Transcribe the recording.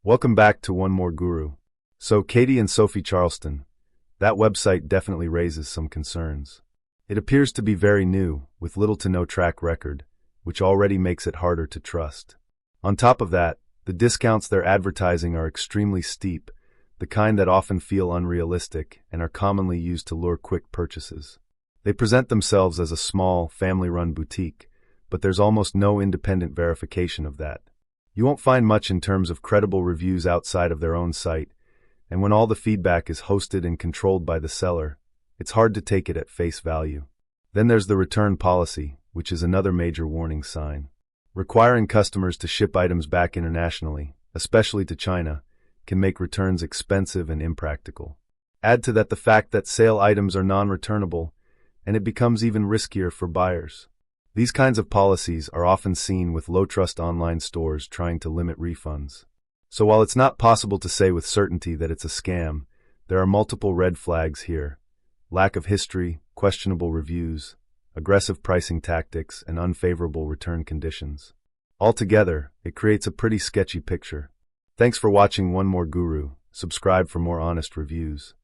Welcome back to One More Guru. So, Katie and Sophie Charleston, that website definitely raises some concerns. It appears to be very new, with little to no track record, which already makes it harder to trust. On top of that, the discounts they're advertising are extremely steep, the kind that often feel unrealistic and are commonly used to lure quick purchases. They present themselves as a small, family-run boutique, but there's almost no independent verification of that. You won't find much in terms of credible reviews outside of their own site, and when all the feedback is hosted and controlled by the seller, it's hard to take it at face value. Then there's the return policy, which is another major warning sign. Requiring customers to ship items back internationally, especially to China, can make returns expensive and impractical. Add to that the fact that sale items are non-returnable, and it becomes even riskier for buyers. These kinds of policies are often seen with low-trust online stores trying to limit refunds. So while it's not possible to say with certainty that it's a scam, there are multiple red flags here: lack of history, questionable reviews, aggressive pricing tactics, and unfavorable return conditions. Altogether, it creates a pretty sketchy picture. Thanks for watching One More Guru. Subscribe for more honest reviews.